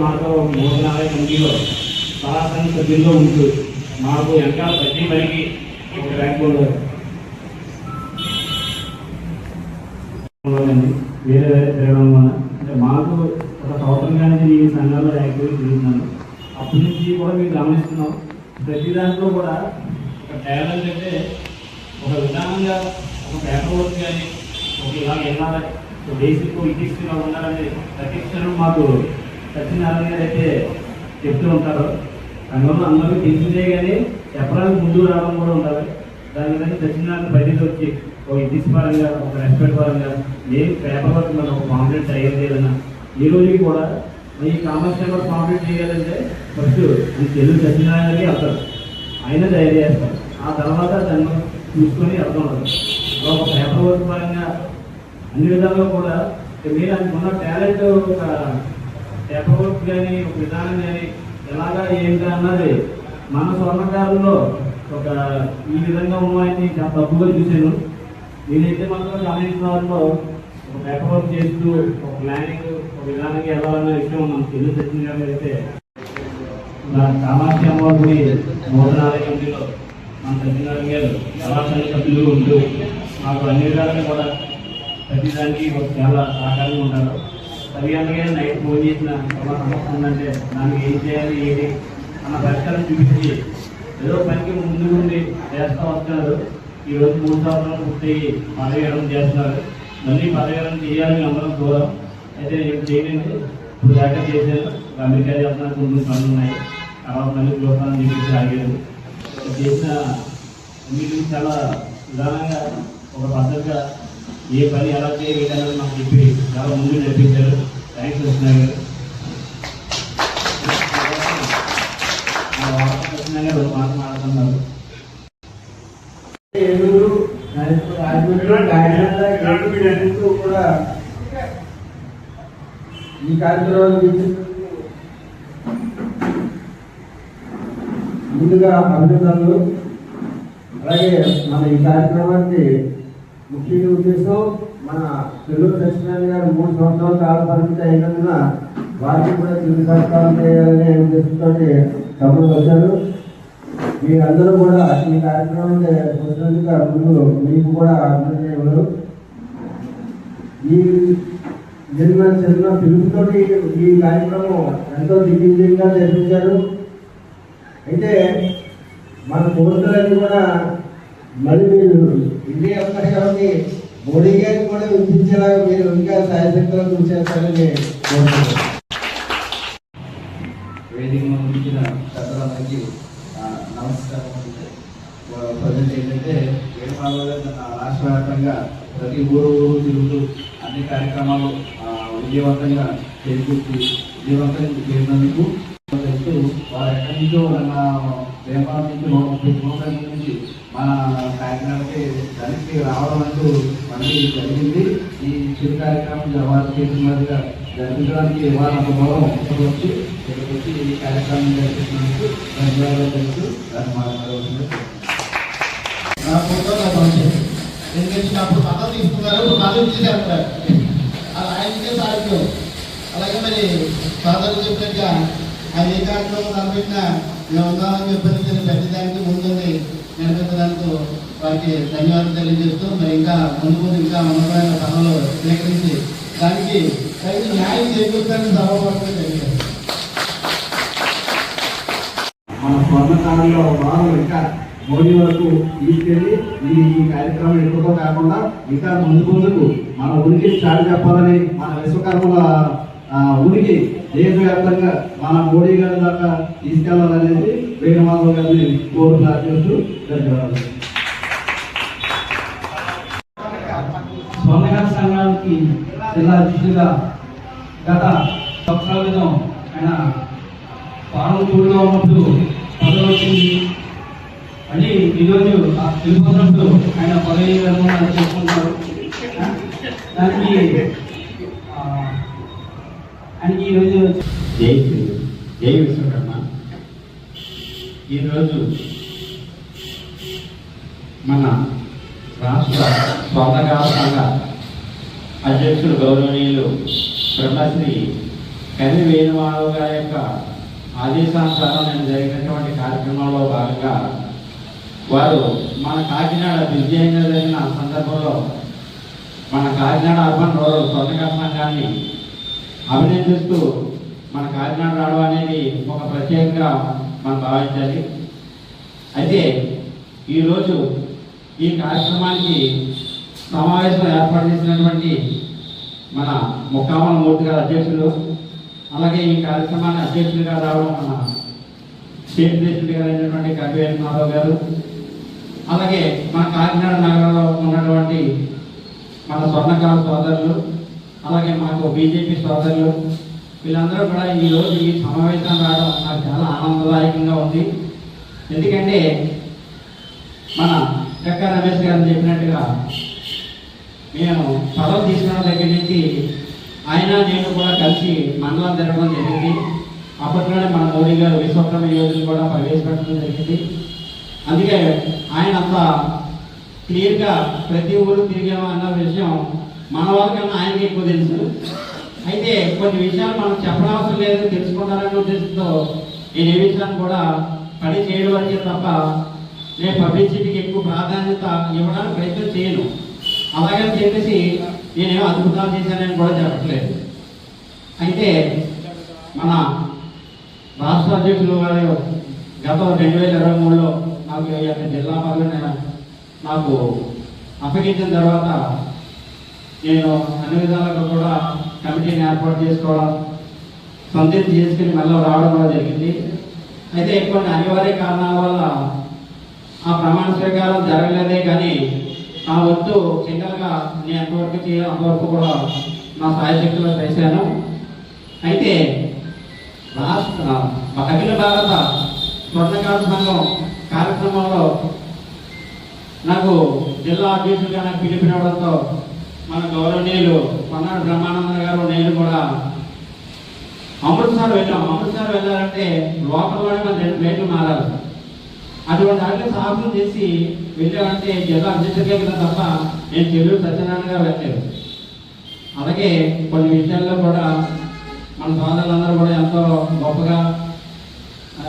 మాతో 3-4 మందిలో సలహాసన సభ్యుల్లో ఉంటూ మాకు వెనకాల ప్రతి పనికి ఒక బ్యాక్ బోర్డు వేరే వేరే తిరగడం వల్ల అంటే మాకు ఒక సంవత్సరంగా ఈ సంఘాల్లో యాక్టివిటీ తిరుగుతున్నాను. అప్పటి నుంచి కూడా మేము గమనిస్తున్నాం. ప్రతి దాంట్లో కూడా ఒక టాలెంట్ అంటే ఒక విధానంగా ఒక పేపర్ వర్క్ కానీ ఒక ఇలా వెళ్ళాలి బేసిక్ ఇటిక్స్ ఇలా ఉండాలని ప్రతి క్షణం మాకు సత్యనారాయణ గారు అయితే చెప్తూ ఉంటారు. సంఘంలో అందరికీ తెలిసిందే కానీ చెప్పడానికి ముందు రావడం కూడా ఉండాలి. దాని కానీ సత్యనారాయణ బయటకు వచ్చి ఒక ఇటిక్స్ పరంగా ఒక రెస్పెక్ట్ పరంగా ఏం పేపర్ వర్క్ మనం ఒక కాంప్లీట్ తయారు చేయాలన్నా ఈ రోజుకి కూడా ఈ కామర్స్ పేపర్ కాంప్లీట్ చేయాలంటే ఫస్ట్ ఈ తెలుగు సత్యనారాయణకి వెళ్తారు, ఆయన తయారు చేస్తారు. ఆ తర్వాత దాన్ని చూసుకొని వెళ్తాం. ఒక పేపర్ వర్క్ పరంగా అన్ని విధాలుగా కూడా మీరు అనుకున్న టాలెంట్ ఒక పేపర్ వర్క్ కానీ ఒక విధానం కానీ ఎలాగా ఏంటి అన్నది మన స్వర్ణకారుల్లో ఒక ఈ విధంగా ఉన్నాయని చాలా తప్పుగా చూశాను. నేనైతే మాత్రం గమనించిన వారిలో ఒక పేపర్ వర్క్ చేస్తూ ఒక ప్లానింగ్ ఒక విధానంగా వెళ్ళాలన్న విషయం మనకు తెలుగు సత్యం గారు అయితే కామాక్షి అమ్మవారి 3-4 మందిలో మన సత్యనారాయణ గారు సలహాసన సభ్యులు ఉంటూ మాకు అన్ని విధాలుగా కూడా ప్రతిదానికి చాలా సహకారంగా ఉంటారు. సరిగ్గా నైట్ ఫోన్ చేసిన చాలా సమస్య ఉందంటే దానికి ఏం చేయాలి ఏంటి అన్న పరిష్కారం చూపించి ఏదో పనికి ముందు నుండి చేస్తూ వస్తున్నారు. ఈరోజు 3 సంవత్సరాలు పూర్తయ్యి పదవీకరణ చేస్తున్నారు. మళ్ళీ పదవీకరణ చేయాలని అందరం దూరం అయితే నేను చేయలేదు. ఇప్పుడు దాకా చేశాను. అమెరికా చేస్తున్నారు, కొన్ని పనులు ఉన్నాయి. తర్వాత మళ్ళీ చూస్తానని చెప్పేసి ఆగారు. చేసిన అన్నింటికి చాలా విధానంగా ఒక పద్ధతిగా ఏ పని ఎలా చేయాలని మాకు చెప్పి చాలా ముందు నడిపించారు. థ్యాంక్స్ సత్యనారాయణ గారు. సత్యనారాయణ గారు మాట్లాడుతున్నారు. కూడా ఈ కార్యక్రమాన్ని ముందుగా అభినందనలు. అలాగే మన ఈ కార్యక్రమానికి ముఖ్య ఉద్దేశం మన తెలుగు సత్యనారాయణ గారు 3 సంవత్సరాల కాల పరిమితి అయినందున వారికి కూడా తెలుగు సత్కారం చేయాలనే ఉద్దేశంతో సభకు వచ్చారు. మీరందరూ కూడా ఈ కార్యక్రమాన్ని వచ్చినందుకు ముందు మీకు కూడా అభినందనలు. ఈ చిన్న పిలుపుతోటి ఈ కార్యక్రమం ఎంతో దిగ్విజయంగా జరిపించారు. అయితే మన కోరికలన్నీ కూడా మళ్ళీ మీరు ఇండియా అవకాశాన్ని మోడీ గారికి కూడా వినిపించేలాగా మీరు ఇంకా సాయశక్తులు కృషి చేస్తారని కోరుతున్నాను. వేదిక ముందుంచిన పెద్దలందరికీ నమస్కారం. ప్రజెంట్ ఏంటంటే వేణుమాధవ్ రాష్ట్ర వ్యాప్తంగా ప్రతి ఊరు తిరుగుతూ అన్ని కార్యక్రమాలు విజయవంతంగా చేకూర్చి విజయవంతంగా చేసినందుకు వారు ఎక్కడి నుంచో వేమపాల నుంచి 130 కిలోమీటర్ల నుంచి మన కాకినాడకి దానికి రావడం అంటూ మళ్ళీ జరిగింది. ఈ చిరు కార్యక్రమం వారు చేసినట్టుగా జరిపించడానికి వారు అంత దూరం వచ్చి ఇక్కడికి వచ్చి ఈ కార్యక్రమం జరిపిస్తున్నందుకు ధన్యవాదాలు తెలుసు. దాన్ని మాట్లాడవలసింది. అప్పుడు పదం తీసుకున్నారు, పదవి తీసేస్తారు. అది ఆయనకే సాధ్యం. అలాగే మరి ఫాదర్ చెప్పినట్టుగా ఆయన ఏ కార్యక్రమం తలపెట్టినా మేము ఉన్నామని చెప్పిన ప్రతిదానికి ముందుండి నడిపించడానికి వారికి ధన్యవాదాలు తెలియజేస్తూ మరి ఇంకా ముందు ఇంకా ఉన్నతమైన పనులు స్వీకరించి దానికి తగిన న్యాయం చేకూర్చడానికి సభపడటం జరిగింది. మన స్వర్ణకాలంలో భాగం ఇంకా మోడీ వరకు తీసుకెళ్ళి ఈ కార్యక్రమం ఎక్కువగా కాకుండా ఇంకా ముందుకు మన ఉనికి చాటి చెప్పాలని మన విశ్వకర్మల ఉనికి దేశవ్యాప్తంగా మన మోడీ గారి దాకా తీసుకెళ్లాలనేది వేణుమాధవ్ గారిని కోరు ప్రార్థిస్తూ ధన్యవాదాలు. స్వర్ణకార సంఘానికి జిల్లా అధ్యక్షుడిగా గత సంవత్సరాల క్రితం ఆయన పాలనలో ఉన్నప్పుడు పదవి వచ్చింది. అని ఈరోజు తెలుపుతున్నప్పుడు ఆయన పదవి విరమణ చేసుకుంటారు. దానికి ఆయనకి ఈరోజు జై విశ్వకర్మ. ఈరోజు మన రాష్ట్ర స్వర్ణకార సంఘ అధ్యక్షులు గౌరవనీయులు బ్రహ్మశ్రీ కవి వేణుమాధవ్ గారి యొక్క ఆదేశానుసారం నేను జరిగినటువంటి కార్యక్రమంలో భాగంగా వారు మన కాకినాడ దిగ్విజయంగా జరిగిన సందర్భంలో మన కాకినాడ అర్బన్ రూరల్ స్వర్ణకార సంఘాన్ని అభినందిస్తూ మన కాకినాడ రావడం అనేది ఒక ప్రత్యేకంగా మనం భావించాలి. అయితే ఈరోజు ఈ కార్యక్రమానికి సమావేశం ఏర్పాటు చేసినటువంటి మన ముక్కామల మూర్తి గారు అధ్యక్షులు, అలాగే ఈ కార్యక్రమాన్ని అధ్యక్షులుగా రావడం మన స్టేట్ ప్రెసిడెంట్ గారు అయినటువంటి కవి వేణుమాధవ్ గారు, అలాగే మన కాకినాడ నగరంలో ఉన్నటువంటి మన స్వర్ణకార సోదరులు, అలాగే మాకు బీజేపీ సోదరులు, వీళ్ళందరూ కూడా ఈరోజు ఈ సమావేశం రావడం నాకు చాలా ఆనందదాయకంగా ఉంది. ఎందుకంటే మన చెక్క రమేష్ గారు చెప్పినట్టుగా మేము పదవి తీసుకున్న దగ్గర నుంచి ఆయన నేను కూడా కలిసి మండలం తిరగడం జరిగింది. అప్పట్లోనే మన మోడీ గారు విశ్వకర్మ యోజన కూడా ప్రవేశపెట్టడం జరిగింది. అందుకే ఆయన అంత క్లియర్గా ప్రతి ఊరు తిరిగాము అన్న విషయం మన వాళ్ళకన్నా ఆయనకి ఎక్కువ తెలుసు. అయితే కొన్ని విషయాలు మనం చెప్పనవసరం లేదు, తెలుసుకుంటారనే ఉద్దేశంతో నేను ఏ విషయాన్ని కూడా పని చేయడం వరకే తప్ప నేను పబ్లిసిటీకి ఎక్కువ ప్రాధాన్యత ఇవ్వడానికి ప్రయత్నం చేయను. అలాగని చెప్పేసి నేనేమో అద్భుతాలు చేశానని కూడా చెప్పట్లేదు. అయితే మన రాష్ట్ర అధ్యక్షులు వారు గత 2023లో నాకు ఈ యొక్క జిల్లా పదవిని నాకు అప్పగించిన తర్వాత నేను అన్ని విధాలుగా కూడా కమిటీని ఏర్పాటు చేసుకోవడం, సంతృప్తి చేసుకుని మళ్ళీ రావడం కూడా జరిగింది. అయితే కొన్ని అనివార్య కారణాల వల్ల ఆ ప్రమాణ స్వీకారం జరగలేదే, కానీ నా వంతు సింగల్గా నేను ఎంతవరకు చేయాలి అంతవరకు కూడా నా సాయశక్తిలో చేశాను. అయితే రాష్ట్ర అఖిల భారత స్వర్ణకార సంఘం కార్యక్రమంలో నాకు జిల్లా అధ్యక్షులుగా నాకు పిలిపినవడంతో మన గౌరవనీయులు కొన్నాడు బ్రహ్మానంద గారు నేను కూడా అమృత్సర్ వెళ్ళాం. అమృత్సర్ వెళ్ళాలంటే లోపలలోనే మన 2 ప్లేట్లు మారాలి. అటువంటి వాటిని సాహసం చేసి వెళ్ళామంటే జిల్లా అధ్యక్షుడిగా వెళ్ళిన తప్ప నేను చెల్లూరు సత్యనారాయణ గారు వెళ్ళలేదు. అలాగే కొన్ని విషయాల్లో కూడా మన సోదరులందరూ కూడా ఎంతో గొప్పగా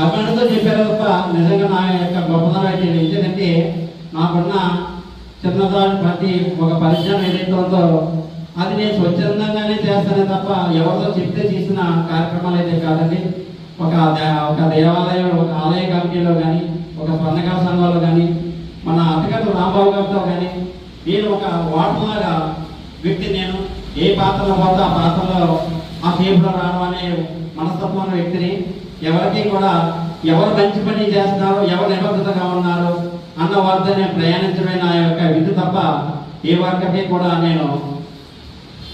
అభిమానంతో చెప్పారు తప్ప నిజంగా నా యొక్క గొప్పతనం అయితే ఎందుకంటే నాకున్న చిన్నదాని ప్రతి ఒక పరిచయం ఏదైతే ఉందో అది నేను స్వచ్ఛందంగానే చేస్తానే తప్ప ఎవరితో చెప్తే చేసిన కార్యక్రమాలు అయితే కాదండి. ఒక దేవాలయం, ఒక ఆలయ కమిటీలో కానీ, ఒక స్వర్ణకార సంఘంలో కానీ, మన అత్తగారు రాంబాబు గారితో కానీ నేను ఒక వాటర్లాగా వ్యక్తి. నేను ఏ పాత్రలో పోతే ఆ పాత్రలో ఆ సేపులో రావడం అనే మనస్తత్వం ఉన్న వ్యక్తిని. ఎవరికి కూడా ఎవరు మంచి పని చేస్తున్నారు, ఎవరు నిబద్ధతగా ఉన్నారు అన్న వారితో నేను ప్రయాణించడమే నా యొక్క విధి తప్ప ఏ వారికి కూడా నేను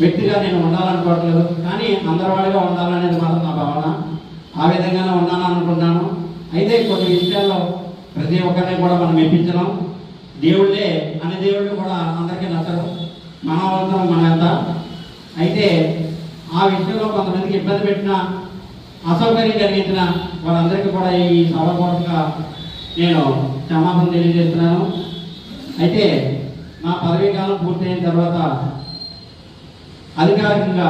వ్యక్తిగా నేను ఉండాలనుకోవట్లేదు. కానీ అందరి వాడిగా ఉండాలనేది మాత్రం నా భావన. ఆ విధంగానే ఉన్నాను అనుకుంటున్నాను. అయితే కొన్ని విషయాల్లో ప్రతి ఒక్కరిని కూడా మనం మెప్పించడం. దేవుళ్ళే అనే దేవుళ్ళు కూడా అందరికీ నచ్చరు, మన అవసరం మన ఎంత. అయితే ఆ విషయంలో కొంతమందికి ఇబ్బంది పెట్టిన, అసౌకర్యం కలిగించిన వారందరికీ కూడా ఈ సభాపూర్వకంగా నేను క్షమాపణ తెలియజేస్తున్నాను. అయితే నా పదవీ కాలం పూర్తయిన తర్వాత అధికారికంగా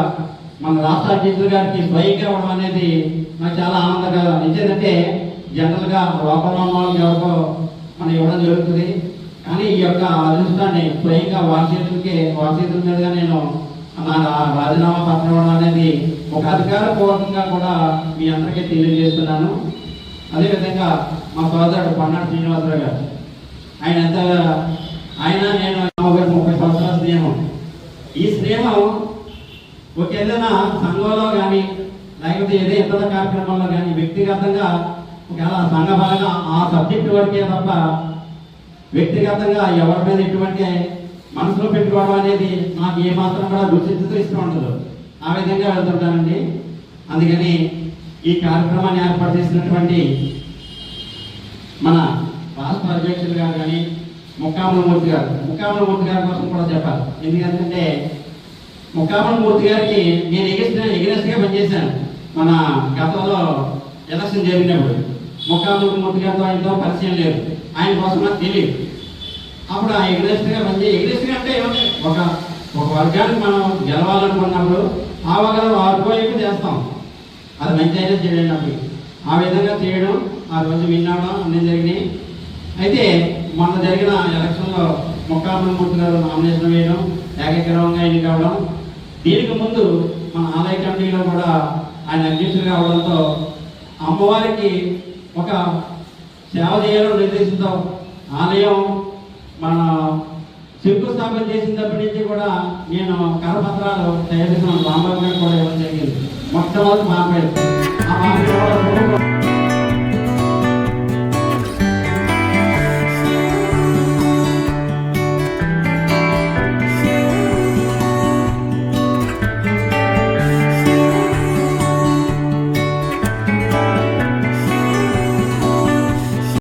మన రాష్ట్ర అధ్యక్షుల గారికి స్వయంగా ఇవ్వడం అనేది నాకు చాలా ఆనందకరం. ఎందుకంటే జనరల్గా లోపల వాళ్ళకి ఎవరికో మనం ఇవ్వడం జరుగుతుంది. కానీ ఈ యొక్క అదృష్టాన్ని స్వయంగా వారి చేతుల మీదుగా నేను నా రాజీనామా పత్రం ఇవ్వడం అనేది ఒక అధికారపూర్వకంగా కూడా మీ అందరికీ తెలియజేస్తున్నాను. అదేవిధంగా మా సోదరుడు పన్నాడు శ్రీనివాసరావు గారు, ఆయన నేను 30 సంవత్సరాల స్నేహం. ఈ స్నేహం ఒక ఏదైనా సంఘంలో కానీ లేకపోతే ఏదో ఇతర కార్యక్రమాల్లో కానీ వ్యక్తిగతంగా ఒకవేళ సంఘపరంగా ఆ సబ్జెక్టు వరకే తప్ప వ్యక్తిగతంగా ఎవరి మీద ఎటువంటి మనసులో పెట్టుకోవడం అనేది నాకు ఏమాత్రం కూడా రుచితో ఇష్టం ఉండదు. ఆ విధంగా వెళ్తుంటానండి. అందుకని ఈ కార్యక్రమాన్ని ఏర్పాటు చేసినటువంటి మన రాష్ట్ర అధ్యక్షులు గారు కానీ ముక్కామల మూర్తి గారి కోసం కూడా చెప్పాలి. ఎందుకంటే ముక్కామల మూర్తి గారికి నేను ఎగరెస్ట్గా పనిచేశాను. మన గతంలో ఎలక్షన్ జరిగినప్పుడు ముక్కామల మూర్తి గారితో ఆయనతో పరిచయం లేదు, ఆయన కోసం నాకు తెలియదు. అప్పుడు ఆ ఎగరెస్ట్గా అంటే ఒక వర్గానికి మనం గెలవాలనుకున్నప్పుడు ఆ వర్గం 6 ఎక్కువ చేస్తాం. అది మంచి అయినా చేయలేనప్పుడు ఆ విధంగా చేయడం ఆ రోజు విన్నాడం అన్నీ జరిగినాయి. అయితే మొన్న జరిగిన ఎలక్షన్లో ముక్కామూర్తి గారు నామినేషన్ వేయడం, ఏకగ్రీవంగా ఎన్నికవడం, దీనికి ముందు మన ఆలయ కమిటీలో కూడా ఆయన అధ్యక్షులుగా అవడంతో అమ్మవారికి ఒక సేవ చేయాలని నిర్దేశంతో ఆలయం మన శంకుస్థాపన చేసినప్పటి నుంచి కూడా నేను కరపత్రాలు తయారు చేసిన రాంబాబు గారు కూడా ఇవ్వడం జరిగింది. మొట్టమొదటి మాట్లాడు ఆ